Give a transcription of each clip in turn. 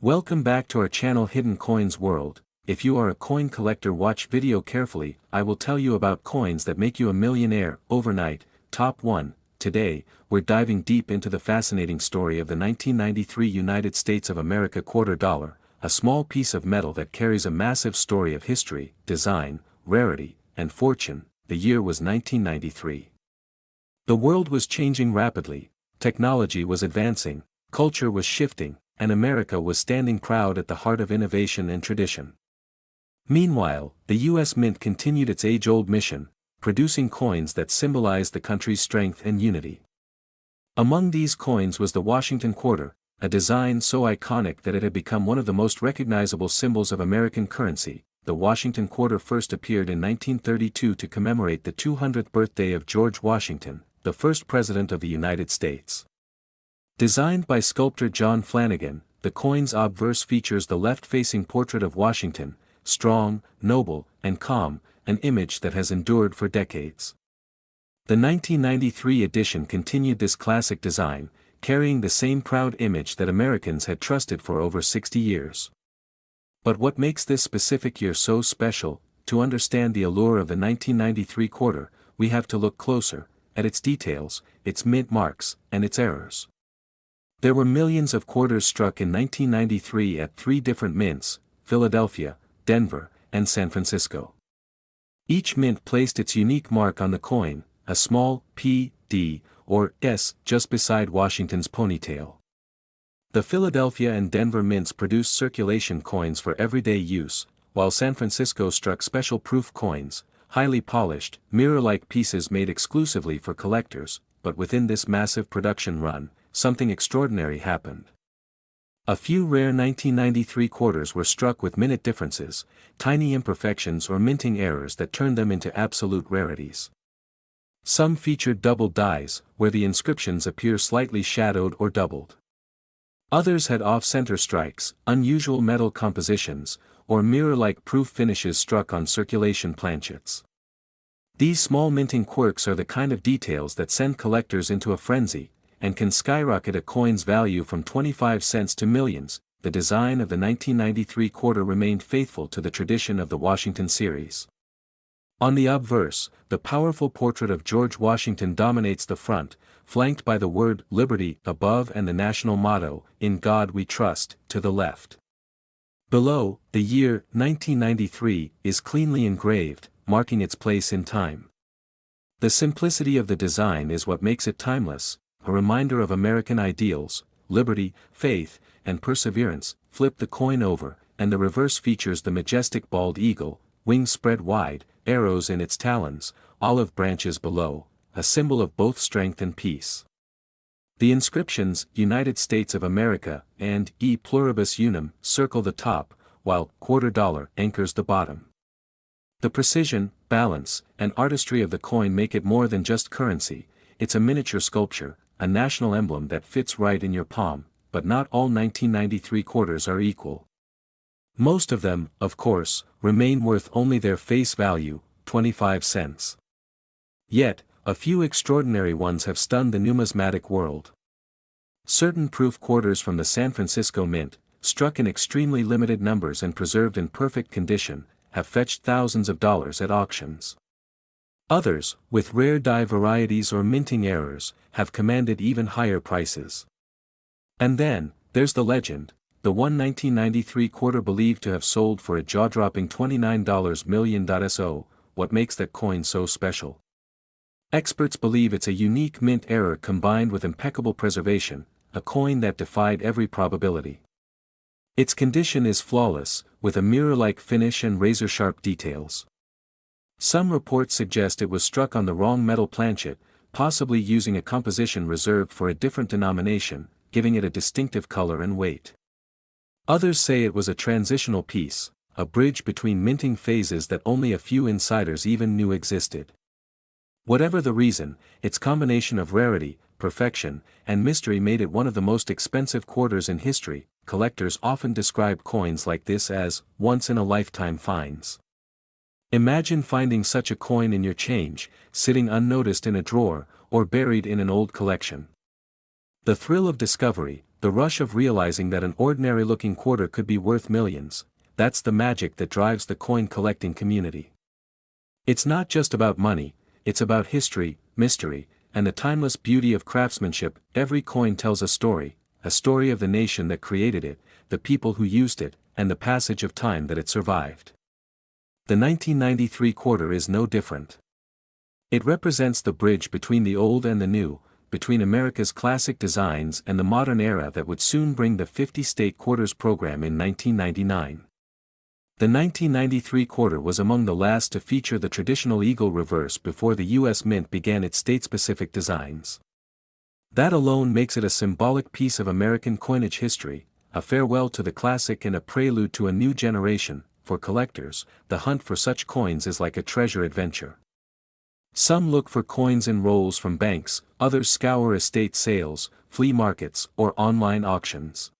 Welcome back to our channel Hidden Coins World. If you are a coin collector, watch video carefully. I will tell you about coins that make you a millionaire overnight. Top 1. Today, we're diving deep into the fascinating story of the 1993 United States of America quarter dollar, a small piece of metal that carries a massive story of history, design, rarity, and fortune. The year was 1993. The world was changing rapidly, technology was advancing, culture was shifting, and America was standing proud at the heart of innovation and tradition. Meanwhile, the U.S. Mint continued its age-old mission, producing coins that symbolized the country's strength and unity. Among these coins was the Washington quarter, a design so iconic that it had become one of the most recognizable symbols of American currency. The Washington quarter first appeared in 1932 to commemorate the 200th birthday of George Washington, the first president of the United States. Designed by sculptor John Flanagan, the coin's obverse features the left-facing portrait of Washington, strong, noble, and calm, an image that has endured for decades. The 1993 edition continued this classic design, carrying the same proud image that Americans had trusted for over 60 years. But what makes this specific year so special? To understand the allure of the 1993 quarter, we have to look closer at its details, its mint marks, and its errors. There were millions of quarters struck in 1993 at three different mints: Philadelphia, Denver, and San Francisco. Each mint placed its unique mark on the coin, a small P, D, or S just beside Washington's ponytail. The Philadelphia and Denver mints produced circulation coins for everyday use, while San Francisco struck special proof coins, highly polished, mirror-like pieces made exclusively for collectors. But within this massive production run, something extraordinary happened. A few rare 1993 quarters were struck with minute differences, tiny imperfections or minting errors that turned them into absolute rarities. Some featured double dies, where the inscriptions appear slightly shadowed or doubled. Others had off-center strikes, unusual metal compositions, or mirror-like proof finishes struck on circulation planchets. These small minting quirks are the kind of details that send collectors into a frenzy, and can skyrocket a coin's value from 25 cents to millions. The design of the 1993 quarter remained faithful to the tradition of the Washington series. On the obverse, the powerful portrait of George Washington dominates the front, flanked by the word "Liberty" above and the national motto, "In God We Trust," to the left. Below, the year 1993 is cleanly engraved, marking its place in time. The simplicity of the design is what makes it timeless, a reminder of American ideals, liberty, faith, and perseverance. Flip the coin over, and the reverse features the majestic bald eagle, wings spread wide, arrows in its talons, olive branches below, a symbol of both strength and peace. The inscriptions, "United States of America," and "E Pluribus Unum," circle the top, while "quarter dollar" anchors the bottom. The precision, balance, and artistry of the coin make it more than just currency. It's a miniature sculpture, a national emblem that fits right in your palm. But not all 1993 quarters are equal. Most of them, of course, remain worth only their face value, 25 cents. Yet, a few extraordinary ones have stunned the numismatic world. Certain proof quarters from the San Francisco Mint, struck in extremely limited numbers and preserved in perfect condition, have fetched thousands of dollars at auctions. Others, with rare die varieties or minting errors, have commanded even higher prices. And then, there's the legend, the one 1993 quarter believed to have sold for a jaw-dropping $29 million. So, what makes that coin so special? Experts believe it's a unique mint error combined with impeccable preservation, a coin that defied every probability. Its condition is flawless, with a mirror-like finish and razor-sharp details. Some reports suggest it was struck on the wrong metal planchet, possibly using a composition reserved for a different denomination, giving it a distinctive color and weight. Others say it was a transitional piece, a bridge between minting phases that only a few insiders even knew existed. Whatever the reason, its combination of rarity, perfection, and mystery made it one of the most expensive quarters in history. Collectors often describe coins like this as once-in-a-lifetime finds. Imagine finding such a coin in your change, sitting unnoticed in a drawer, or buried in an old collection. The thrill of discovery, the rush of realizing that an ordinary-looking quarter could be worth millions, that's the magic that drives the coin-collecting community. It's not just about money, it's about history, mystery, and the timeless beauty of craftsmanship. Every coin tells a story of the nation that created it, the people who used it, and the passage of time that it survived. The 1993 quarter is no different. It represents the bridge between the old and the new, between America's classic designs and the modern era that would soon bring the 50-state quarters program in 1999. The 1993 quarter was among the last to feature the traditional eagle reverse before the U.S. Mint began its state-specific designs. That alone makes it a symbolic piece of American coinage history, a farewell to the classic and a prelude to a new generation. For collectors, the hunt for such coins is like a treasure adventure. Some look for coins in rolls from banks, others scour estate sales, flea markets, or online auctions.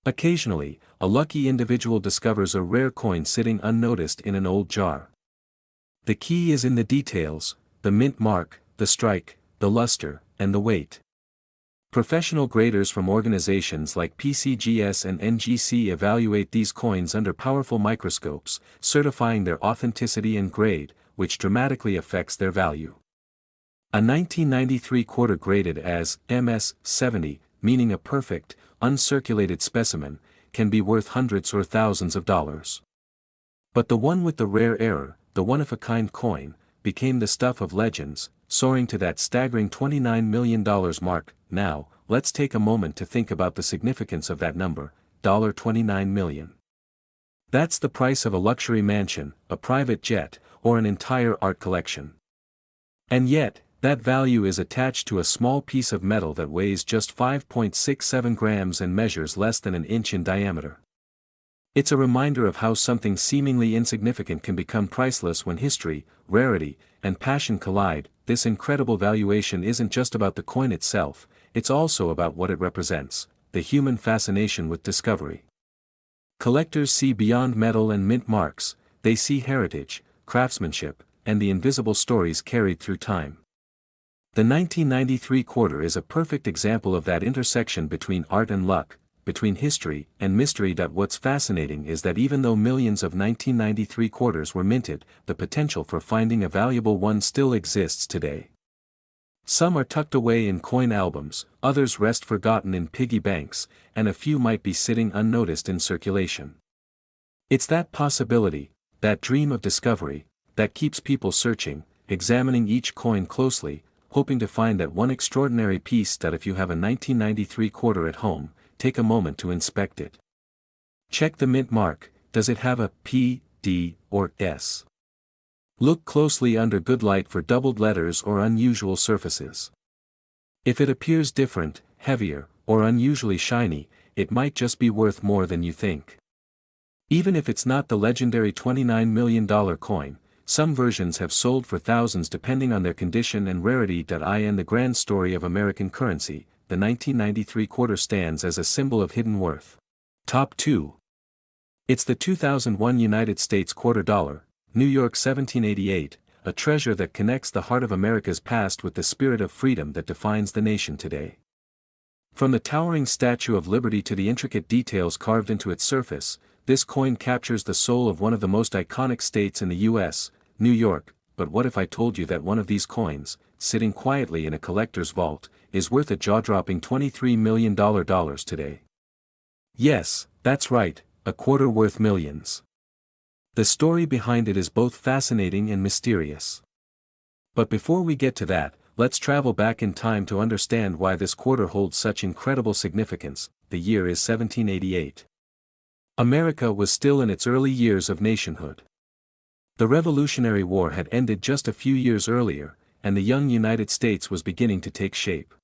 Occasionally, a lucky individual discovers a rare coin sitting unnoticed in an old jar. The key is in the details: the mint mark, the strike, the luster, and the weight. Professional graders from organizations like PCGS and NGC evaluate these coins under powerful microscopes, certifying their authenticity and grade, which dramatically affects their value. A 1993 quarter graded as MS-70, meaning a perfect, uncirculated specimen, can be worth hundreds or thousands of dollars. But the one with the rare error, the one-of-a-kind coin, became the stuff of legends, soaring to that staggering $29 million mark. Now, let's take a moment to think about the significance of that number, $29 million. That's the price of a luxury mansion, a private jet, or an entire art collection. And yet, that value is attached to a small piece of metal that weighs just 5.67 grams and measures less than an inch in diameter. It's a reminder of how something seemingly insignificant can become priceless when history, rarity, and passion collide. This incredible valuation isn't just about the coin itself, it's also about what it represents, the human fascination with discovery. Collectors see beyond metal and mint marks, they see heritage, craftsmanship, and the invisible stories carried through time. The 1993 quarter is a perfect example of that intersection between art and luck, between history and mystery. What's fascinating is that even though millions of 1993 quarters were minted, the potential for finding a valuable one still exists today. Some are tucked away in coin albums, others rest forgotten in piggy banks, and a few might be sitting unnoticed in circulation. It's that possibility, that dream of discovery, that keeps people searching, examining each coin closely, hoping to find that one extraordinary piece. That if you have a 1993 quarter at home, take a moment to inspect it. Check the mint mark. Does it have a P, D, or S? Look closely under good light for doubled letters or unusual surfaces. If it appears different, heavier, or unusually shiny, it might just be worth more than you think. Even if it's not the legendary $29 million coin, some versions have sold for thousands depending on their condition and rarity. In the grand story of American currency, the 1993 quarter stands as a symbol of hidden worth. Top 2. It's the 2001 United States quarter dollar, New York 1788, a treasure that connects the heart of America's past with the spirit of freedom that defines the nation today. From the towering Statue of Liberty to the intricate details carved into its surface, this coin captures the soul of one of the most iconic states in the U.S., New York. But what if I told you that one of these coins, sitting quietly in a collector's vault, is worth a jaw-dropping $23 million today? Yes, that's right, a quarter worth millions. The story behind it is both fascinating and mysterious. But before we get to that, let's travel back in time to understand why this quarter holds such incredible significance. The year is 1788. America was still in its early years of nationhood. The Revolutionary War had ended just a few years earlier, and the young United States was beginning to take shape.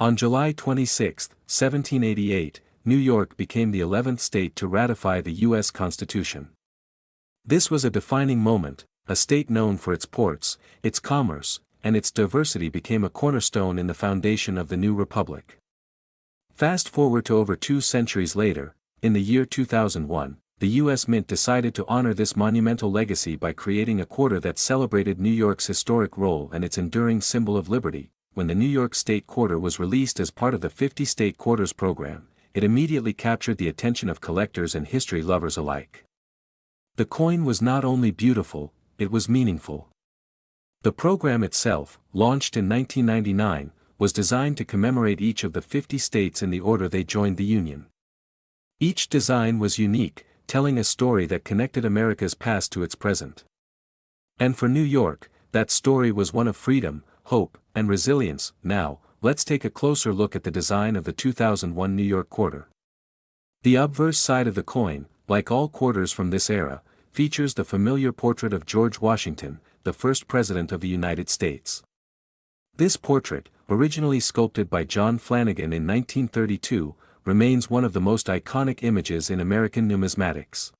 On July 26, 1788, New York became the 11th state to ratify the U.S. Constitution. This was a defining moment. A state known for its ports, its commerce, and its diversity became a cornerstone in the foundation of the new republic. Fast forward to over 2 centuries later, in the year 2001, the U.S. Mint decided to honor this monumental legacy by creating a quarter that celebrated New York's historic role and its enduring symbol of liberty, when the New York State Quarter was released as part of the 50 State Quarters program, it immediately captured the attention of collectors and history lovers alike. The coin was not only beautiful, it was meaningful. The program itself, launched in 1999, was designed to commemorate each of the 50 states in the order they joined the Union. Each design was unique, telling a story that connected America's past to its present. And for New York, that story was one of freedom, hope, and resilience. Now, let's take a closer look at the design of the 2001 New York Quarter. The obverse side of the coin, like all quarters from this era, features the familiar portrait of George Washington, the first President of the United States. This portrait, originally sculpted by John Flanagan in 1932, remains one of the most iconic images in American numismatics.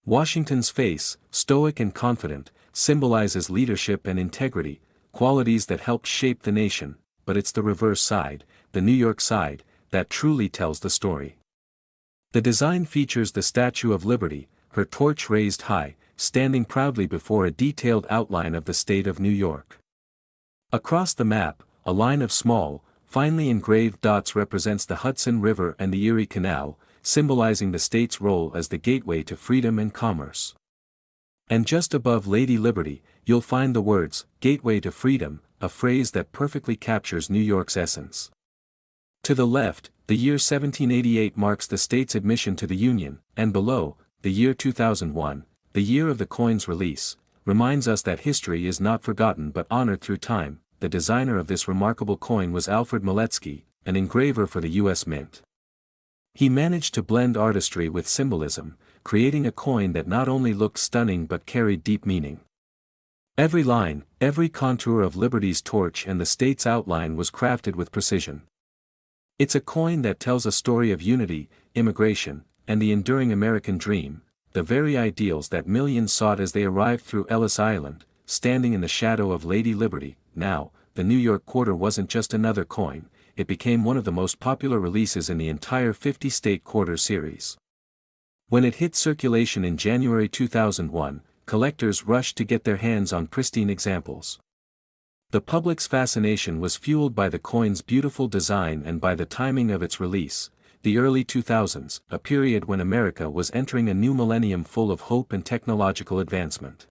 Washington's face, stoic and confident, symbolizes leadership and integrity, qualities that helped shape the nation, but it's the reverse side, the New York side, that truly tells the story. The design features the Statue of Liberty, her torch raised high, standing proudly before a detailed outline of the state of New York. Across the map, a line of small, finely engraved dots represents the Hudson River and the Erie Canal, symbolizing the state's role as the gateway to freedom and commerce. And just above Lady Liberty, you'll find the words, "Gateway to Freedom," a phrase that perfectly captures New York's essence. To the left, the year 1788 marks the state's admission to the Union, and below, the year 2001, the year of the coin's release, reminds us that history is not forgotten but honored through time. The designer of this remarkable coin was Alfred Miletsky, an engraver for the U.S. Mint. He managed to blend artistry with symbolism, creating a coin that not only looked stunning but carried deep meaning. Every line, every contour of Liberty's torch and the state's outline was crafted with precision. It's a coin that tells a story of unity, immigration, and the enduring American dream, the very ideals that millions sought as they arrived through Ellis Island, standing in the shadow of Lady Liberty. Now, the New York Quarter wasn't just another coin, it became one of the most popular releases in the entire 50 State Quarter series. When it hit circulation in January 2001, collectors rushed to get their hands on pristine examples. The public's fascination was fueled by the coin's beautiful design and by the timing of its release, the early 2000s, a period when America was entering a new millennium full of hope and technological advancement.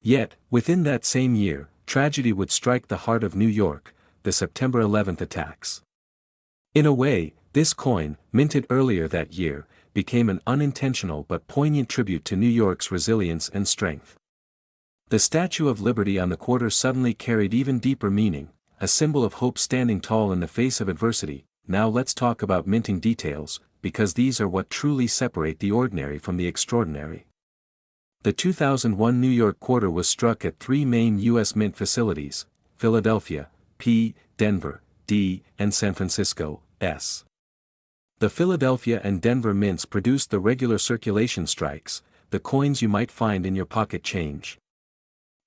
Yet, within that same year, tragedy would strike the heart of New York, the September 11th attacks. In a way, this coin, minted earlier that year, became an unintentional but poignant tribute to New York's resilience and strength. The Statue of Liberty on the quarter suddenly carried even deeper meaning, a symbol of hope standing tall in the face of adversity. Now let's talk about minting details, because these are what truly separate the ordinary from the extraordinary. The 2001 New York Quarter was struck at three main U.S. Mint facilities: Philadelphia, P, Denver, D, and San Francisco, S. The Philadelphia and Denver mints produced the regular circulation strikes, the coins you might find in your pocket change.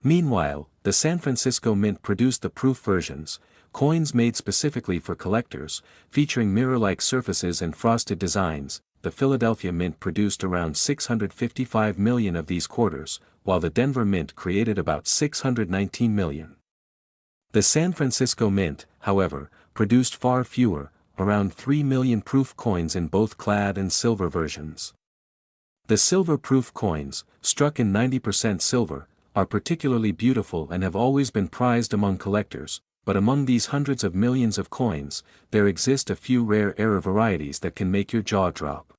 Meanwhile, the San Francisco Mint produced the proof versions, coins made specifically for collectors, featuring mirror-like surfaces and frosted designs. The Philadelphia Mint produced around 655 million of these quarters, while the Denver Mint created about 619 million. The San Francisco Mint, however, produced far fewer, around 3 million proof coins in both clad and silver versions. The silver proof coins, struck in 90% silver, are particularly beautiful and have always been prized among collectors, but among these hundreds of millions of coins, there exist a few rare error varieties that can make your jaw drop.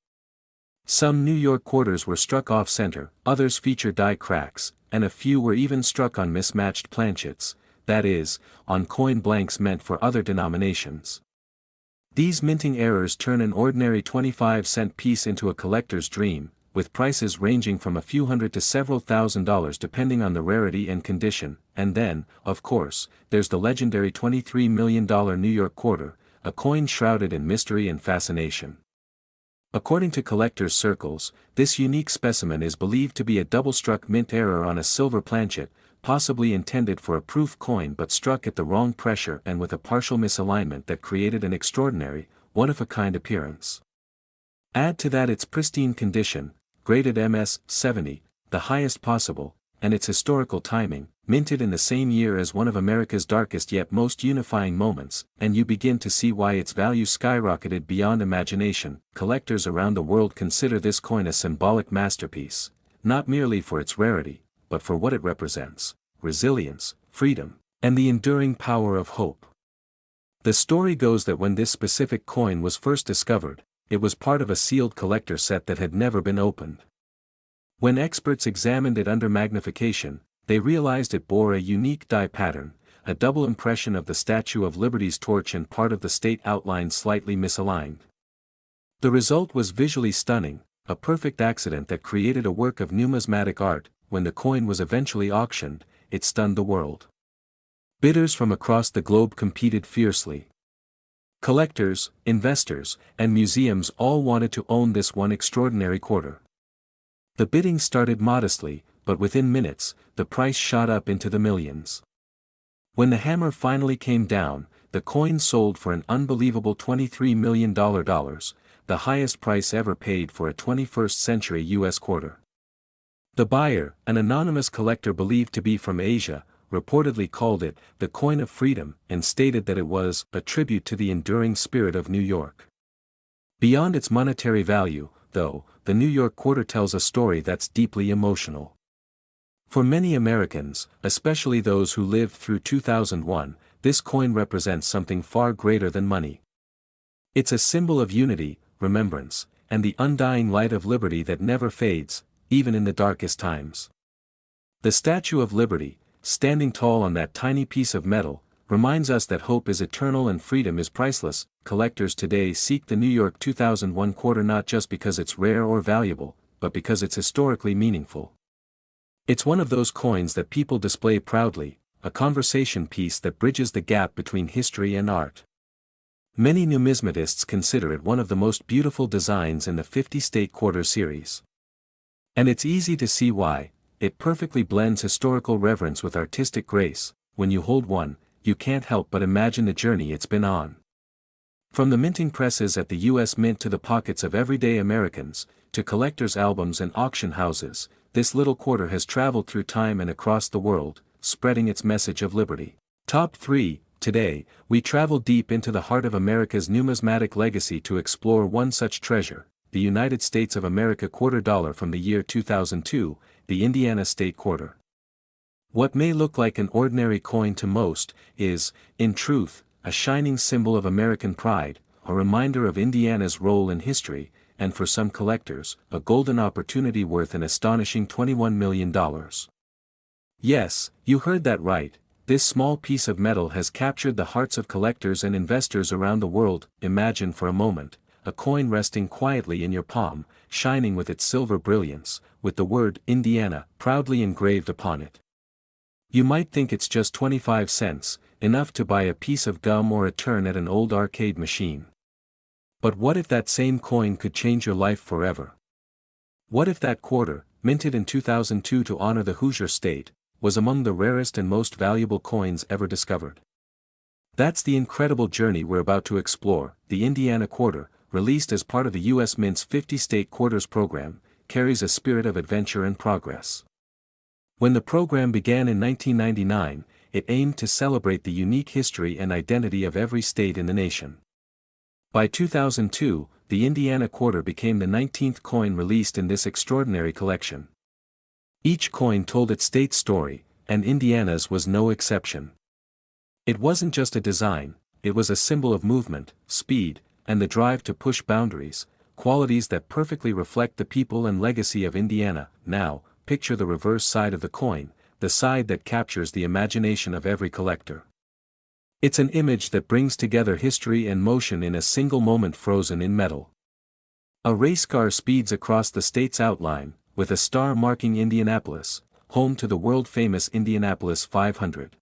Some New York quarters were struck off-center, others feature die cracks, and a few were even struck on mismatched planchets, that is, on coin blanks meant for other denominations. These minting errors turn an ordinary 25-cent piece into a collector's dream, with prices ranging from a few hundred to several $1,000s depending on the rarity and condition. And then, of course, there's the legendary $23 million New York Quarter, a coin shrouded in mystery and fascination. According to collectors' circles, this unique specimen is believed to be a double-struck mint error on a silver planchet, possibly intended for a proof coin but struck at the wrong pressure and with a partial misalignment that created an extraordinary, one-of-a-kind appearance. Add to that its pristine condition, graded MS 70, the highest possible, and its historical timing, minted in the same year as one of America's darkest yet most unifying moments, and you begin to see why its value skyrocketed beyond imagination. Collectors around the world consider this coin a symbolic masterpiece, not merely for its rarity, but for what it represents: resilience, freedom, and the enduring power of hope. The story goes that when this specific coin was first discovered, it was part of a sealed collector set that had never been opened. When experts examined it under magnification, they realized it bore a unique die pattern, a double impression of the Statue of Liberty's torch and part of the state outline slightly misaligned. The result was visually stunning, a perfect accident that created a work of numismatic art. When the coin was eventually auctioned, it stunned the world. Bidders from across the globe competed fiercely. Collectors, investors, and museums all wanted to own this one extraordinary quarter. The bidding started modestly, but within minutes, the price shot up into the millions. When the hammer finally came down, the coin sold for an unbelievable $23 million, the highest price ever paid for a 21st-century U.S. quarter. The buyer, an anonymous collector believed to be from Asia, reportedly called it the coin of freedom and stated that it was a tribute to the enduring spirit of New York. Beyond its monetary value, though, the New York quarter tells a story that's deeply emotional. For many Americans, especially those who lived through 2001, this coin represents something far greater than money. It's a symbol of unity, remembrance, and the undying light of liberty that never fades, even in the darkest times. The Statue of Liberty, standing tall on that tiny piece of metal, reminds us that hope is eternal and freedom is priceless. Collectors today seek the New York 2001 quarter not just because it's rare or valuable, but because it's historically meaningful. It's one of those coins that people display proudly, a conversation piece that bridges the gap between history and art. Many numismatists consider it one of the most beautiful designs in the 50-state quarter series. And it's easy to see why. It perfectly blends historical reverence with artistic grace. When you hold one, you can't help but imagine the journey it's been on. From the minting presses at the U.S. Mint to the pockets of everyday Americans, to collectors' albums and auction houses, this little quarter has traveled through time and across the world, spreading its message of liberty. Top 3. Today, we travel deep into the heart of America's numismatic legacy to explore one such treasure, the United States of America quarter dollar from the year 2002, the Indiana State Quarter. What may look like an ordinary coin to most, is, in truth, a shining symbol of American pride, a reminder of Indiana's role in history, and for some collectors, a golden opportunity worth an astonishing $21 million. Yes, you heard that right, this small piece of metal has captured the hearts of collectors and investors around the world. Imagine for a moment, a coin resting quietly in your palm, shining with its silver brilliance, with the word Indiana proudly engraved upon it. You might think it's just 25 cents, enough to buy a piece of gum or a turn at an old arcade machine. But what if that same coin could change your life forever? What if that quarter, minted in 2002 to honor the Hoosier State, was among the rarest and most valuable coins ever discovered? That's the incredible journey we're about to explore. The Indiana Quarter, released as part of the U.S. Mint's 50-state quarters program, carries a spirit of adventure and progress. When the program began in 1999, it aimed to celebrate the unique history and identity of every state in the nation. By 2002, the Indiana Quarter became the 19th coin released in this extraordinary collection. Each coin told its state's story, and Indiana's was no exception. It wasn't just a design, it was a symbol of movement, speed, and the drive to push boundaries, qualities that perfectly reflect the people and legacy of Indiana. Now, picture the reverse side of the coin, the side that captures the imagination of every collector. It's an image that brings together history and motion in a single moment frozen in metal. A race car speeds across the state's outline, with a star marking Indianapolis, home to the world-famous Indianapolis 500.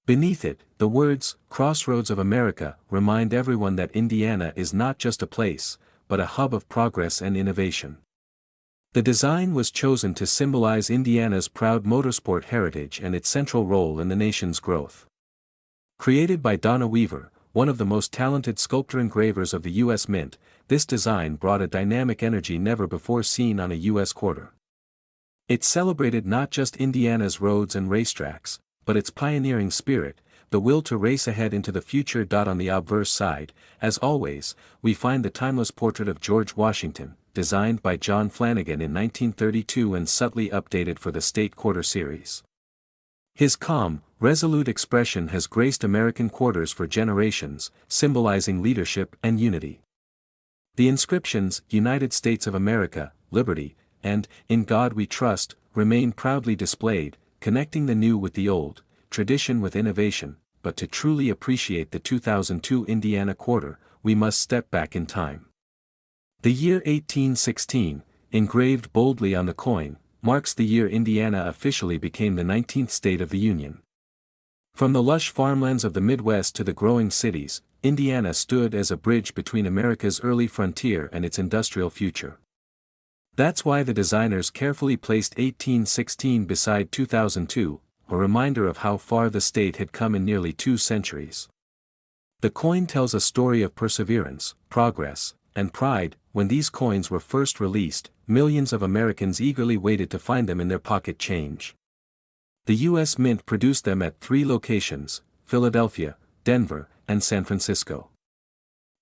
Beneath it, the words, "Crossroads of America," remind everyone that Indiana is not just a place, but a hub of progress and innovation. The design was chosen to symbolize Indiana's proud motorsport heritage and its central role in the nation's growth. Created by Donna Weaver, one of the most talented sculptor engravers of the U.S. Mint, this design brought a dynamic energy never before seen on a U.S. quarter. It celebrated not just Indiana's roads and racetracks, but its pioneering spirit, the will to race ahead into the future. On the obverse side, as always, we find the timeless portrait of George Washington, designed by John Flanagan in 1932 and subtly updated for the State Quarter series. His calm, resolute expression has graced American quarters for generations, symbolizing leadership and unity. The inscriptions, United States of America, Liberty, and, In God We Trust, remain proudly displayed, connecting the new with the old, tradition with innovation. But to truly appreciate the 2002 Indiana quarter, we must step back in time. The year 1816, engraved boldly on the coin, marks the year Indiana officially became the 19th state of the Union. From the lush farmlands of the Midwest to the growing cities, Indiana stood as a bridge between America's early frontier and its industrial future. That's why the designers carefully placed 1816 beside 2002, a reminder of how far the state had come in nearly 2 centuries. The coin tells a story of perseverance, progress, and pride. When these coins were first released, millions of Americans eagerly waited to find them in their pocket change. The U.S. Mint produced them at 3 locations, Philadelphia, Denver, and San Francisco.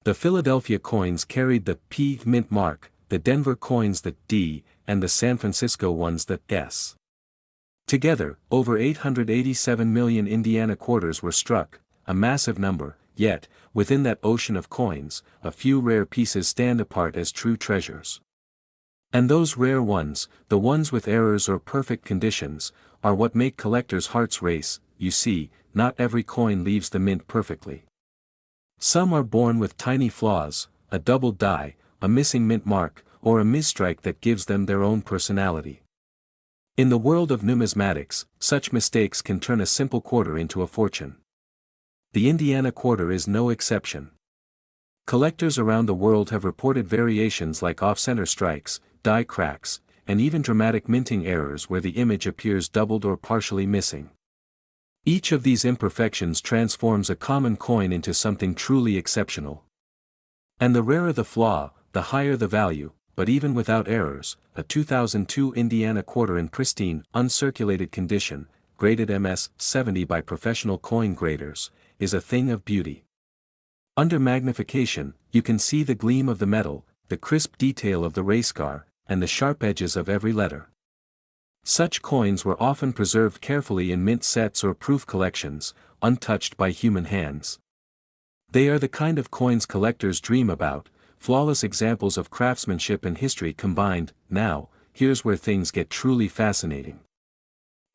The Philadelphia coins carried the P Mint mark, the Denver coins the D, and the San Francisco ones the S. Together, over 887 million Indiana quarters were struck, a massive number. Yet, within that ocean of coins, a few rare pieces stand apart as true treasures. And those rare ones, the ones with errors or perfect conditions, are what make collectors' hearts race. You see, not every coin leaves the mint perfectly. Some are born with tiny flaws, a doubled die, a missing mint mark, or a misstrike that gives them their own personality. In the world of numismatics, such mistakes can turn a simple quarter into a fortune. The Indiana quarter is no exception. Collectors around the world have reported variations like off-center strikes, die cracks, and even dramatic minting errors where the image appears doubled or partially missing. Each of these imperfections transforms a common coin into something truly exceptional. And the rarer the flaw, the higher the value. But even without errors, a 2002 Indiana quarter in pristine, uncirculated condition, graded MS 70 by professional coin graders, is a thing of beauty. Under magnification, you can see the gleam of the metal, the crisp detail of the race car, and the sharp edges of every letter. Such coins were often preserved carefully in mint sets or proof collections, untouched by human hands. They are the kind of coins collectors dream about, flawless examples of craftsmanship and history combined. Now, here's where things get truly fascinating.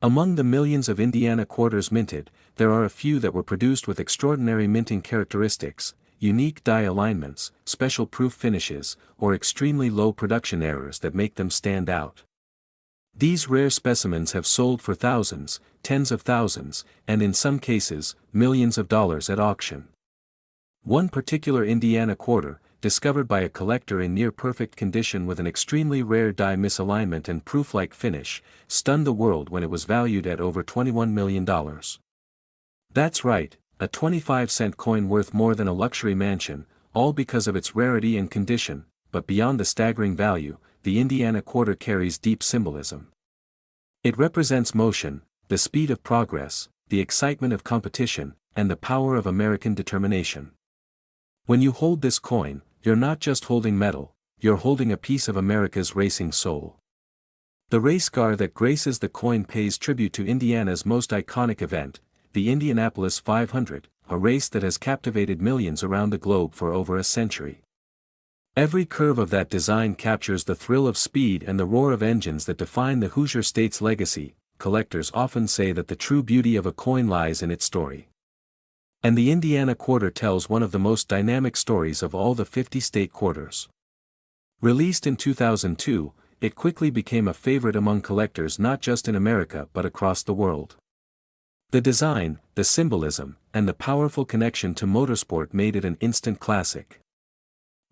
Among the millions of Indiana quarters minted, there are a few that were produced with extraordinary minting characteristics, unique die alignments, special proof finishes, or extremely low production errors that make them stand out. These rare specimens have sold for thousands, tens of thousands, and in some cases, millions of dollars at auction. One particular Indiana quarter, discovered by a collector in near-perfect condition with an extremely rare die misalignment and proof-like finish, stunned the world when it was valued at over $21 million. That's right, a 25-cent coin worth more than a luxury mansion, all because of its rarity and condition. But beyond the staggering value, the Indiana quarter carries deep symbolism. It represents motion, the speed of progress, the excitement of competition, and the power of American determination. When you hold this coin, you're not just holding metal, you're holding a piece of America's racing soul. The race car that graces the coin pays tribute to Indiana's most iconic event, the Indianapolis 500, a race that has captivated millions around the globe for over a century. Every curve of that design captures the thrill of speed and the roar of engines that define the Hoosier State's legacy. Collectors often say that the true beauty of a coin lies in its story. And the Indiana quarter tells one of the most dynamic stories of all the 50 state quarters. Released in 2002, it quickly became a favorite among collectors not just in America but across the world. The design, the symbolism, and the powerful connection to motorsport made it an instant classic.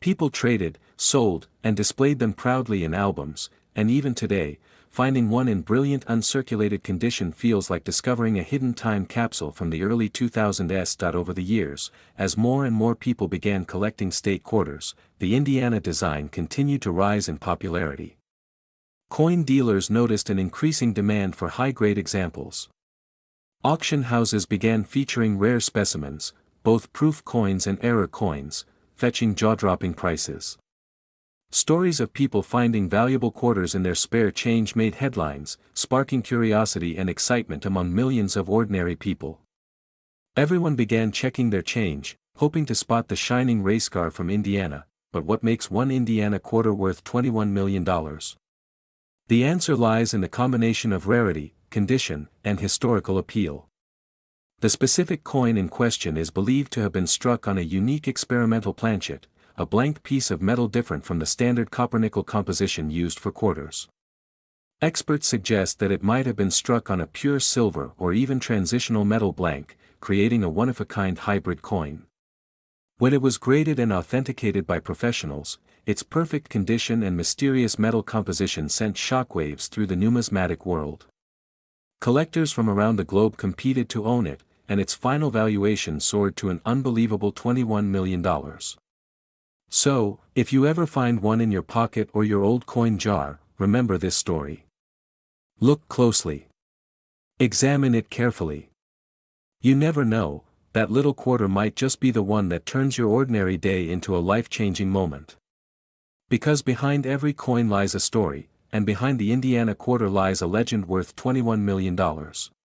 People traded, sold, and displayed them proudly in albums, and even today, finding one in brilliant uncirculated condition feels like discovering a hidden time capsule from the early 2000s. Over the years, as more and more people began collecting state quarters, the Indiana design continued to rise in popularity. Coin dealers noticed an increasing demand for high-grade examples. Auction houses began featuring rare specimens, both proof coins and error coins, fetching jaw-dropping prices. Stories of people finding valuable quarters in their spare change made headlines, sparking curiosity and excitement among millions of ordinary people. Everyone began checking their change, hoping to spot the shining race car from Indiana, but what makes one Indiana quarter worth $21 million? The answer lies in the combination of rarity, condition, and historical appeal. The specific coin in question is believed to have been struck on a unique experimental planchet, a blank piece of metal different from the standard copper-nickel composition used for quarters. Experts suggest that it might have been struck on a pure silver or even transitional metal blank, creating a one-of-a-kind hybrid coin. When it was graded and authenticated by professionals, its perfect condition and mysterious metal composition sent shockwaves through the numismatic world. Collectors from around the globe competed to own it, and its final valuation soared to an unbelievable $21 million. So, if you ever find one in your pocket or your old coin jar, remember this story. Look closely. Examine it carefully. You never know, that little quarter might just be the one that turns your ordinary day into a life-changing moment. Because behind every coin lies a story, and behind the Indiana quarter lies a legend worth $21 million.